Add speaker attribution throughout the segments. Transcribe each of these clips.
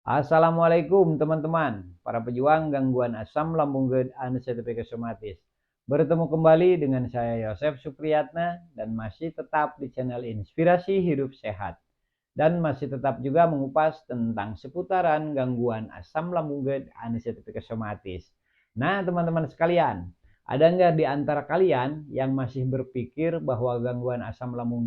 Speaker 1: Assalamualaikum teman-teman, para pejuang gangguan asam lambung somatis. Bertemu kembali dengan saya Yosef Supriyatna dan masih tetap di channel Inspirasi Hidup Sehat. Dan masih tetap juga mengupas tentang seputaran gangguan asam lambung somatis. Nah teman-teman sekalian, ada nggak di antara kalian yang masih berpikir bahwa gangguan asam lambung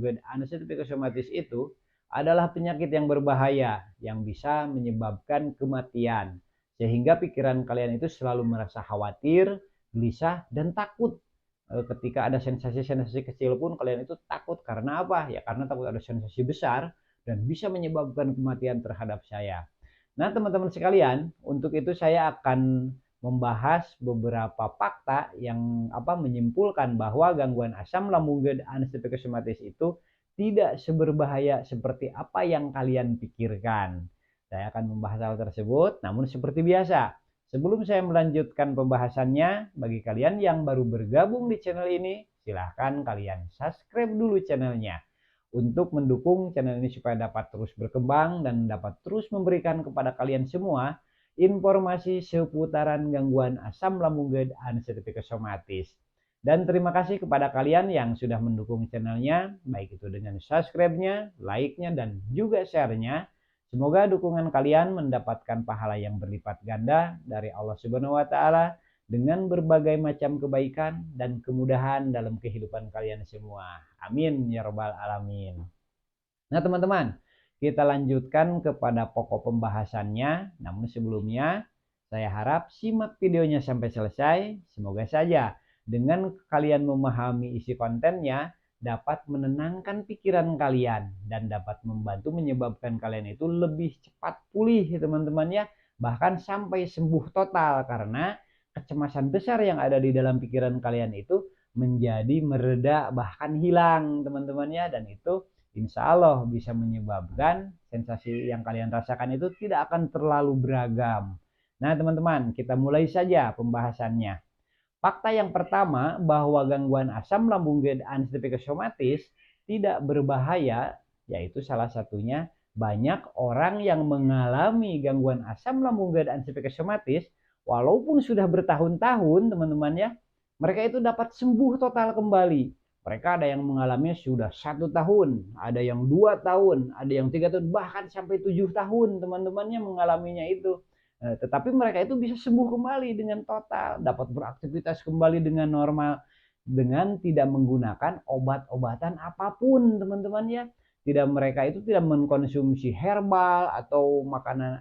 Speaker 1: somatis itu adalah penyakit yang berbahaya yang bisa menyebabkan kematian. Sehingga pikiran kalian itu selalu merasa khawatir, gelisah, dan takut. Ketika ada sensasi-sensasi kecil pun kalian itu takut. Karena apa? Ya karena takut ada sensasi besar dan bisa menyebabkan kematian terhadap saya. Nah teman-teman sekalian, untuk itu saya akan membahas beberapa fakta yang menyimpulkan bahwa gangguan asam lambung somatis itu tidak seberbahaya seperti apa yang kalian pikirkan. Saya akan membahas hal tersebut, namun seperti biasa, sebelum saya melanjutkan pembahasannya, bagi kalian yang baru bergabung di channel ini, silahkan kalian subscribe dulu channelnya untuk mendukung channel ini supaya dapat terus berkembang dan dapat terus memberikan kepada kalian semua informasi seputaran gangguan asam lambung dan somatis. Dan terima kasih kepada kalian yang sudah mendukung channelnya, baik itu dengan subscribe-nya, like-nya, dan juga share-nya. Semoga dukungan kalian mendapatkan pahala yang berlipat ganda dari Allah Subhanahu wa Ta'ala dengan berbagai macam kebaikan dan kemudahan dalam kehidupan kalian semua. Amin ya Rabbal 'Alamin. Nah, teman-teman, kita lanjutkan kepada pokok pembahasannya. Namun sebelumnya, saya harap simak videonya sampai selesai. Semoga saja dengan kalian memahami isi kontennya dapat menenangkan pikiran kalian dan dapat membantu menyebabkan kalian itu lebih cepat pulih, teman-teman ya. Bahkan sampai sembuh total karena kecemasan besar yang ada di dalam pikiran kalian itu menjadi mereda bahkan hilang, teman-teman ya. Dan itu insya Allah bisa menyebabkan sensasi yang kalian rasakan itu tidak akan terlalu beragam. Nah teman-teman, kita mulai saja pembahasannya. Fakta yang pertama bahwa gangguan asam lambung somatis tidak berbahaya, yaitu salah satunya banyak orang yang mengalami gangguan asam lambung somatis walaupun sudah bertahun-tahun, teman-teman ya, mereka itu dapat sembuh total kembali. Mereka ada yang mengalaminya sudah 1 tahun, ada yang 2 tahun, ada yang 3 tahun, bahkan sampai 7 tahun teman-temannya mengalaminya itu. Tetapi mereka itu bisa sembuh kembali dengan total, dapat beraktivitas kembali dengan normal, dengan tidak menggunakan obat-obatan apapun, teman-teman ya. Tidak, mereka itu tidak mengkonsumsi herbal atau makanan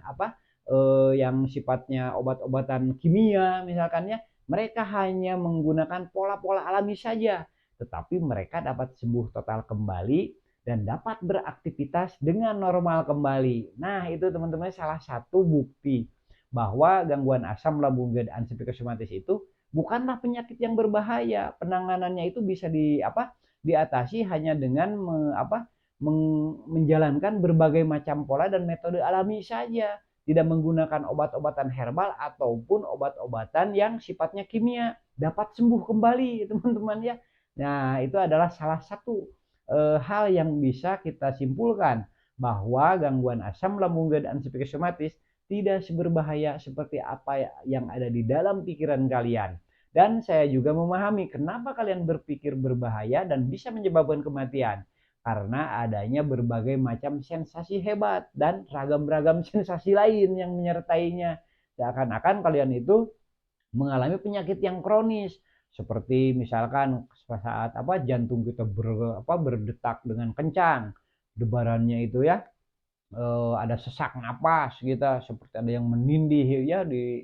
Speaker 1: yang sifatnya obat-obatan kimia misalkan ya. Mereka hanya menggunakan pola-pola alami saja, tetapi mereka dapat sembuh total kembali dan dapat beraktivitas dengan normal kembali. Nah, itu teman-teman salah satu bukti bahwa gangguan asam lambung dan psikosomatis itu bukanlah penyakit yang berbahaya. Penanganannya itu bisa diatasi hanya dengan menjalankan berbagai macam pola dan metode alami saja, tidak menggunakan obat-obatan herbal ataupun obat-obatan yang sifatnya kimia. Dapat sembuh kembali, teman-teman ya. Nah, itu adalah salah satu hal yang bisa kita simpulkan bahwa gangguan asam lambung dan psikosomatis tidak seberbahaya seperti apa yang ada di dalam pikiran kalian. Dan saya juga memahami kenapa kalian berpikir berbahaya dan bisa menyebabkan kematian. Karena adanya berbagai macam sensasi hebat dan ragam-ragam sensasi lain yang menyertainya. Seakan-akan kalian itu mengalami penyakit yang kronis. Seperti misalkan saat jantung kita berdetak dengan kencang, debarannya itu ya, ada sesak napas gitu, seperti ada yang menindih ya di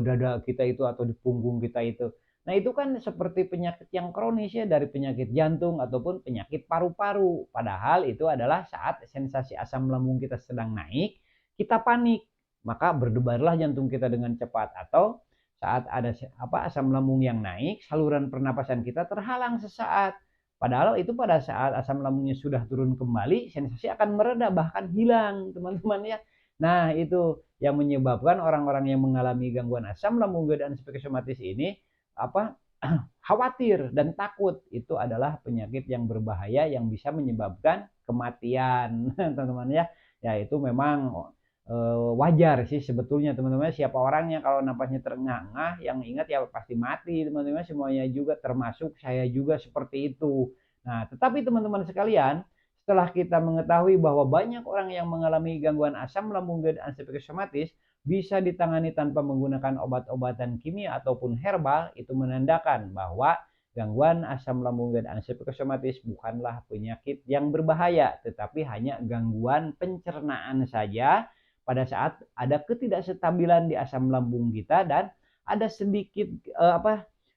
Speaker 1: dada kita itu atau di punggung kita itu. Nah itu kan seperti penyakit yang kronis ya, dari penyakit jantung ataupun penyakit paru-paru. Padahal itu adalah saat sensasi asam lambung kita sedang naik, kita panik, maka berdebarlah jantung kita dengan cepat. Atau saat ada asam lambung yang naik, saluran pernapasan kita terhalang sesaat. Padahal itu pada saat asam lambungnya sudah turun kembali, sensasi akan mereda bahkan hilang, teman-teman ya. Nah, itu yang menyebabkan orang-orang yang mengalami gangguan asam lambung dan psikosomatis ini khawatir dan takut. Itu adalah penyakit yang berbahaya yang bisa menyebabkan kematian, teman-teman ya. Ya itu memang wajar sih sebetulnya teman-teman. Siapa orangnya kalau napasnya terengah-engah, yang ingat ya pasti mati teman-teman, semuanya juga termasuk saya juga seperti itu. Nah, tetapi teman-teman sekalian, setelah kita mengetahui bahwa banyak orang yang mengalami gangguan asam lambung dan psikosomatis bisa ditangani tanpa menggunakan obat-obatan kimia ataupun herbal, itu menandakan bahwa gangguan asam lambung dan psikosomatis bukanlah penyakit yang berbahaya, tetapi hanya gangguan pencernaan saja pada saat ada ketidakstabilan di asam lambung kita dan ada sedikit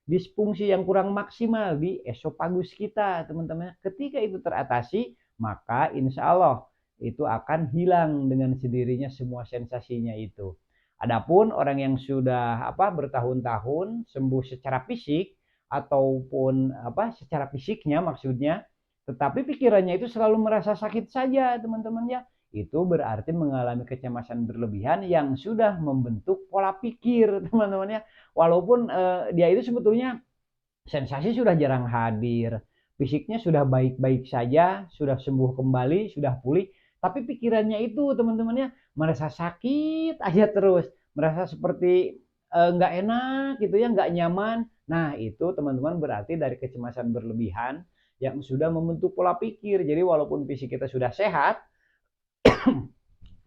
Speaker 1: disfungsi yang kurang maksimal di esofagus kita, teman-teman. Ketika itu teratasi, maka insya Allah itu akan hilang dengan sendirinya semua sensasinya itu. Adapun orang yang sudah bertahun-tahun sembuh secara fisik ataupun secara fisiknya maksudnya, tetapi pikirannya itu selalu merasa sakit saja, teman-teman ya, itu berarti mengalami kecemasan berlebihan yang sudah membentuk pola pikir, teman-teman ya. Walaupun dia itu sebetulnya sensasi sudah jarang hadir, fisiknya sudah baik-baik saja, sudah sembuh kembali, sudah pulih, tapi pikirannya itu teman-teman ya merasa sakit aja terus, merasa seperti nggak enak gitu ya, nggak nyaman. Nah itu teman-teman berarti dari kecemasan berlebihan yang sudah membentuk pola pikir. Jadi walaupun fisik kita sudah sehat,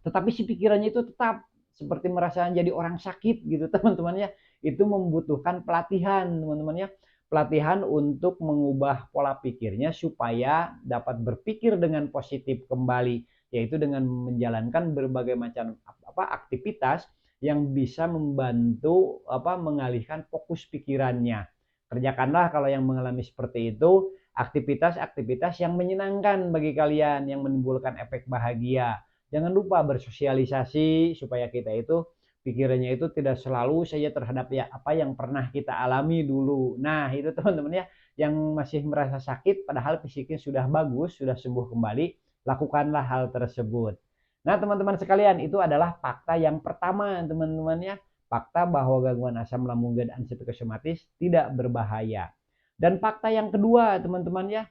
Speaker 1: tetapi si pikirannya itu tetap seperti merasa jadi orang sakit gitu teman-teman ya. Itu membutuhkan pelatihan teman-teman ya, pelatihan untuk mengubah pola pikirnya supaya dapat berpikir dengan positif kembali, yaitu dengan menjalankan berbagai macam aktivitas yang bisa membantu mengalihkan fokus pikirannya. Kerjakanlah kalau yang mengalami seperti itu aktivitas-aktivitas yang menyenangkan bagi kalian, yang menimbulkan efek bahagia. Jangan lupa bersosialisasi supaya kita itu pikirannya itu tidak selalu saja terhadap ya apa yang pernah kita alami dulu. Nah itu teman-teman ya, yang masih merasa sakit padahal fisiknya sudah bagus, sudah sembuh kembali, lakukanlah hal tersebut. Nah teman-teman sekalian, itu adalah fakta yang pertama teman-teman ya, fakta bahwa gangguan asam lambung dan psikosomatis tidak berbahaya. Dan fakta yang kedua teman-teman ya,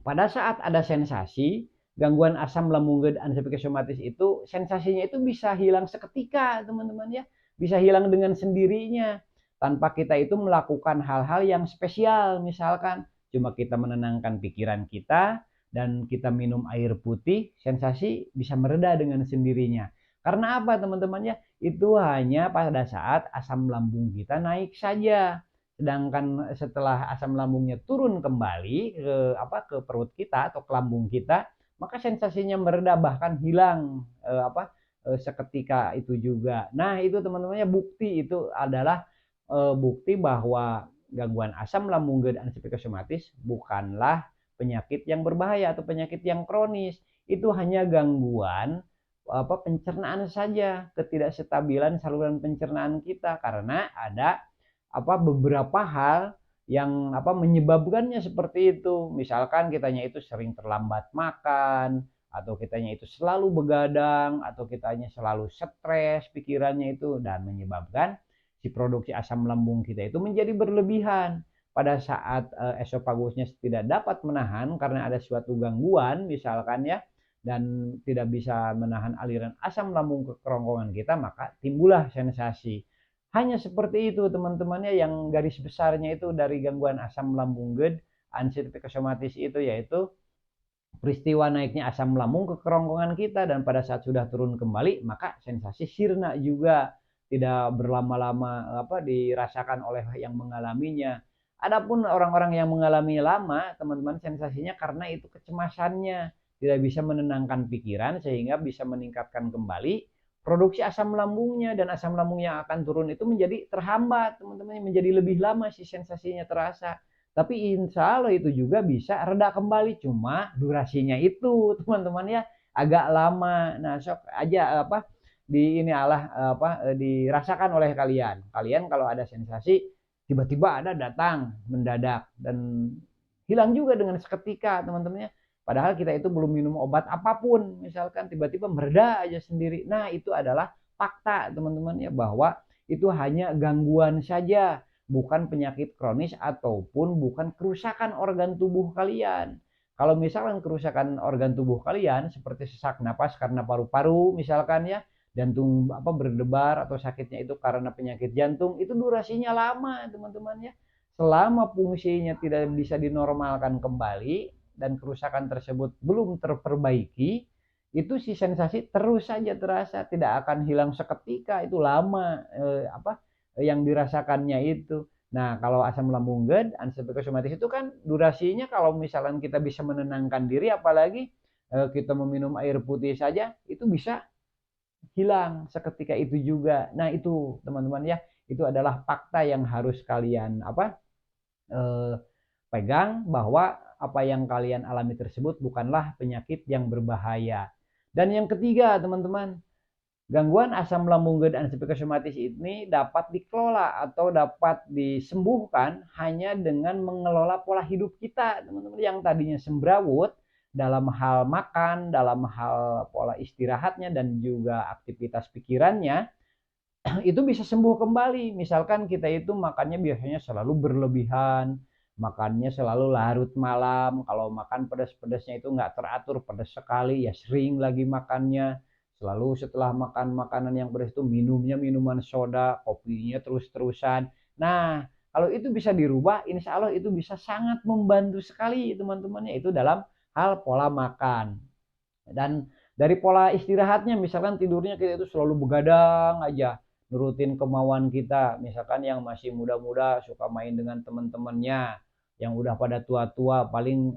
Speaker 1: pada saat ada sensasi gangguan asam lambung dan psikosomatis itu, sensasinya itu bisa hilang seketika teman-teman ya, bisa hilang dengan sendirinya tanpa kita itu melakukan hal-hal yang spesial. Misalkan cuma kita menenangkan pikiran kita dan kita minum air putih, sensasi bisa mereda dengan sendirinya. Karena apa teman-teman ya, itu hanya pada saat asam lambung kita naik saja. Sedangkan setelah asam lambungnya turun kembali ke perut kita atau ke lambung kita, maka sensasinya mereda bahkan hilang seketika itu juga. Nah itu teman-temannya bukti, itu adalah bukti bahwa gangguan asam lambung dan psikosomatis bukanlah penyakit yang berbahaya atau penyakit yang kronis. Itu hanya gangguan pencernaan saja, ketidakstabilan saluran pencernaan kita karena ada beberapa hal yang menyebabkannya seperti itu. Misalkan kitanya itu sering terlambat makan, atau kitanya itu selalu begadang, atau kitanya selalu stres pikirannya itu, dan menyebabkan si produksi asam lambung kita itu menjadi berlebihan. Pada saat esofagusnya tidak dapat menahan karena ada suatu gangguan misalkan ya, dan tidak bisa menahan aliran asam lambung ke kerongkongan kita, maka timbullah sensasi. Hanya seperti itu teman-temannya, yang garis besarnya itu dari gangguan asam lambung dan psikosomatis itu, yaitu peristiwa naiknya asam lambung ke kerongkongan kita, dan pada saat sudah turun kembali maka sensasi sirna juga tidak berlama-lama dirasakan oleh yang mengalaminya. Adapun orang-orang yang mengalami lama teman-teman, sensasinya karena itu kecemasannya tidak bisa menenangkan pikiran sehingga bisa meningkatkan kembali produksi asam lambungnya, dan asam lambung yang akan turun itu menjadi terhambat teman-teman, menjadi lebih lama si sensasinya terasa. Tapi insya Allah itu juga bisa reda kembali, cuma durasinya itu teman-teman ya agak lama. Nah sok aja dirasakan oleh kalian kalau ada sensasi tiba-tiba ada datang mendadak dan hilang juga dengan seketika teman-teman ya, padahal kita itu belum minum obat apapun, misalkan tiba-tiba mereda aja sendiri. Nah itu adalah fakta teman-teman ya, bahwa itu hanya gangguan saja, bukan penyakit kronis ataupun bukan kerusakan organ tubuh kalian. Kalau misalkan kerusakan organ tubuh kalian seperti sesak napas karena paru-paru misalkan ya, jantung berdebar atau sakitnya itu karena penyakit jantung, itu durasinya lama teman-teman ya. Selama fungsinya tidak bisa dinormalkan kembali dan kerusakan tersebut belum terperbaiki, itu si sensasi terus saja terasa, tidak akan hilang seketika, itu lama yang dirasakannya itu. Nah, kalau asam lambung GERD, antihipertensi itu kan durasinya kalau misalkan kita bisa menenangkan diri, apalagi kita meminum air putih saja, itu bisa hilang seketika itu juga. Nah, itu teman-teman ya, itu adalah fakta yang harus kalian eh, pegang, bahwa apa yang kalian alami tersebut bukanlah penyakit yang berbahaya. Dan yang ketiga, teman-teman, gangguan asam lambung GERD antihipertensi ini dapat dikelola atau dapat disembuhkan hanya dengan mengelola pola hidup kita, teman-teman, yang tadinya semrawut dalam hal makan, dalam hal pola istirahatnya, dan juga aktivitas pikirannya, itu bisa sembuh kembali. Misalkan kita itu makannya biasanya selalu berlebihan, makannya selalu larut malam, kalau makan pedas-pedasnya itu nggak teratur, pedas sekali ya, sering lagi makannya, selalu setelah makan makanan yang pedas itu minumnya minuman soda, kopinya terus-terusan. Nah, kalau itu bisa dirubah, insya Allah itu bisa sangat membantu sekali teman-temannya, itu dalam hal pola makan. Dan dari pola istirahatnya, misalkan tidurnya kita itu selalu begadang aja, nurutin kemauan kita, misalkan yang masih muda-muda suka main dengan teman-temannya, yang udah pada tua-tua paling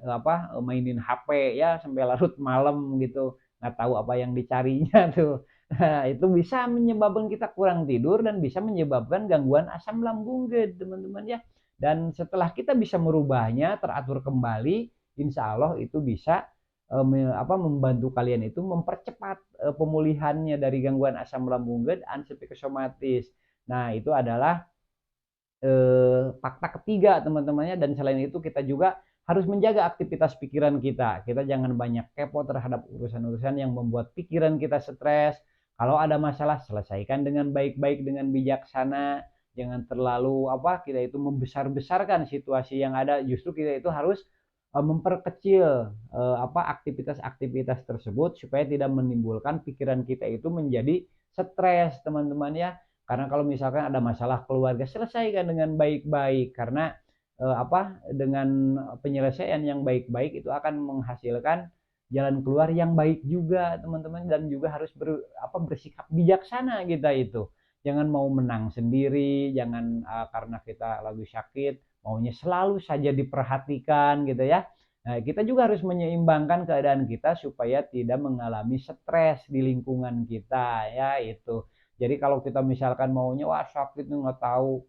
Speaker 1: mainin HP ya sampai larut malam gitu, nggak tahu apa yang dicarinya tuh. Nah, itu bisa menyebabkan kita kurang tidur dan bisa menyebabkan gangguan asam lambung GERD, teman-teman ya. Dan setelah kita bisa merubahnya teratur kembali, insya Allah itu bisa membantu kalian itu mempercepat pemulihannya dari gangguan asam lambung GERD antihipertensi. Nah, itu adalah fakta ketiga teman-temannya. Dan selain itu kita juga harus menjaga aktivitas pikiran kita. Kita jangan banyak kepo terhadap urusan-urusan yang membuat pikiran kita stres. Kalau ada masalah, selesaikan dengan baik-baik, dengan bijaksana. Jangan terlalu kita itu membesar-besarkan situasi yang ada. Justru kita itu harus memperkecil aktivitas-aktivitas tersebut supaya tidak menimbulkan pikiran kita itu menjadi stres, teman-teman ya. Karena kalau misalkan ada masalah keluarga, selesaikan dengan baik-baik, karena dengan penyelesaian yang baik-baik itu akan menghasilkan jalan keluar yang baik juga, teman-teman. Dan juga harus bersikap bijaksana kita itu. Jangan mau menang sendiri, jangan karena kita lagi sakit maunya selalu saja diperhatikan gitu ya. Nah, kita juga harus menyeimbangkan keadaan kita supaya tidak mengalami stres di lingkungan kita ya itu. Jadi kalau kita misalkan maunya wah sakit nggak tahu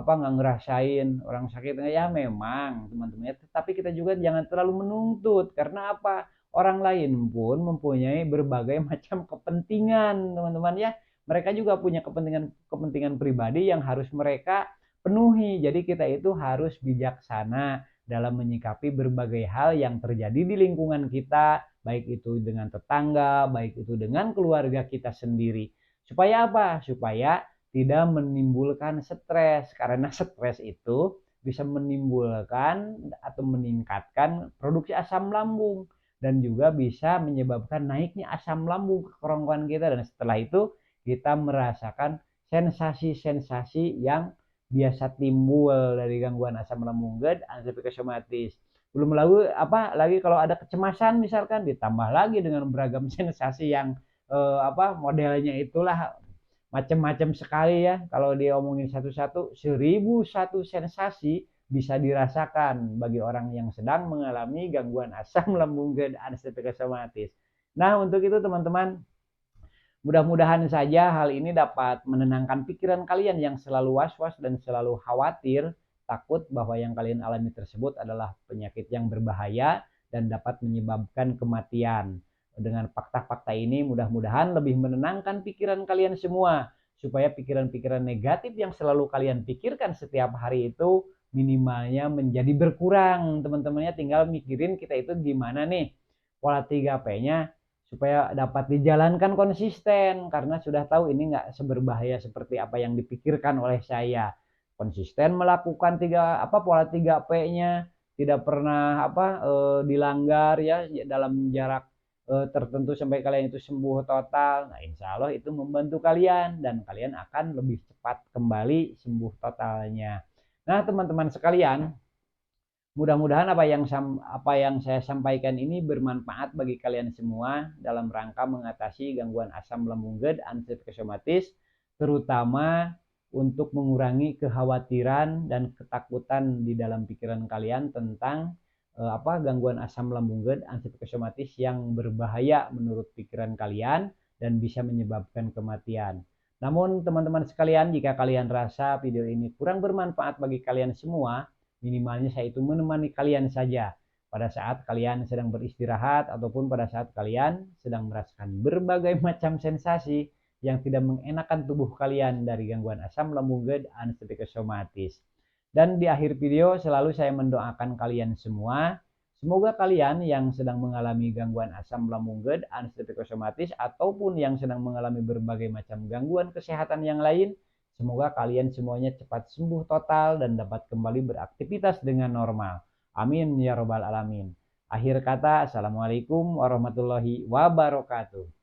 Speaker 1: nggak ngerasain orang sakit ya, memang teman-teman ya, tapi kita juga jangan terlalu menuntut, karena apa, orang lain pun mempunyai berbagai macam kepentingan, teman-teman ya. Mereka juga punya kepentingan pribadi yang harus mereka penuhi. Jadi kita itu harus bijaksana dalam menyikapi berbagai hal yang terjadi di lingkungan kita, baik itu dengan tetangga, baik itu dengan keluarga kita sendiri. Supaya apa? Supaya tidak menimbulkan stres, karena stres itu bisa menimbulkan atau meningkatkan produksi asam lambung dan juga bisa menyebabkan naiknya asam lambung ke kerongkongan kita, dan setelah itu kita merasakan sensasi-sensasi yang biasa timbul dari gangguan asam lambung GERD antihipertensi. Belum lagi kalau ada kecemasan misalkan, ditambah lagi dengan beragam sensasi yang modelnya itulah macam-macam sekali ya. Kalau diomongin satu-satu, 1001 sensasi bisa dirasakan bagi orang yang sedang mengalami gangguan asam lambung GERD antihipertensi. Nah, untuk itu teman-teman, mudah-mudahan saja hal ini dapat menenangkan pikiran kalian yang selalu was-was dan selalu khawatir, takut bahwa yang kalian alami tersebut adalah penyakit yang berbahaya dan dapat menyebabkan kematian. Dengan fakta-fakta ini mudah-mudahan lebih menenangkan pikiran kalian semua, supaya pikiran-pikiran negatif yang selalu kalian pikirkan setiap hari itu minimalnya menjadi berkurang. Teman-temannya tinggal mikirin kita itu gimana nih pola 3P-nya supaya dapat dijalankan konsisten, karena sudah tahu ini nggak seberbahaya seperti apa yang dipikirkan oleh saya. Konsisten melakukan pola 3P-nya, tidak pernah dilanggar ya dalam jarak tertentu sampai kalian itu sembuh total. Nah, insya Allah itu membantu kalian dan kalian akan lebih cepat kembali sembuh totalnya. Nah, teman-teman sekalian, mudah-mudahan apa yang saya sampaikan ini bermanfaat bagi kalian semua dalam rangka mengatasi gangguan asam lambung GERD psikosomatis, terutama untuk mengurangi kekhawatiran dan ketakutan di dalam pikiran kalian tentang gangguan asam lambung GERD psikosomatis yang berbahaya menurut pikiran kalian dan bisa menyebabkan kematian. Namun teman-teman sekalian, jika kalian rasa video ini kurang bermanfaat bagi kalian semua, minimalnya saya itu menemani kalian saja pada saat kalian sedang beristirahat ataupun pada saat kalian sedang merasakan berbagai macam sensasi yang tidak mengenakan tubuh kalian dari gangguan asam lambung GERD psikosomatis. Dan di akhir video selalu saya mendoakan kalian semua, semoga kalian yang sedang mengalami gangguan asam lambung GERD psikosomatis ataupun yang sedang mengalami berbagai macam gangguan kesehatan yang lain, semoga kalian semuanya cepat sembuh total dan dapat kembali beraktivitas dengan normal. Amin ya robbal alamin. Akhir kata, assalamualaikum warahmatullahi wabarakatuh.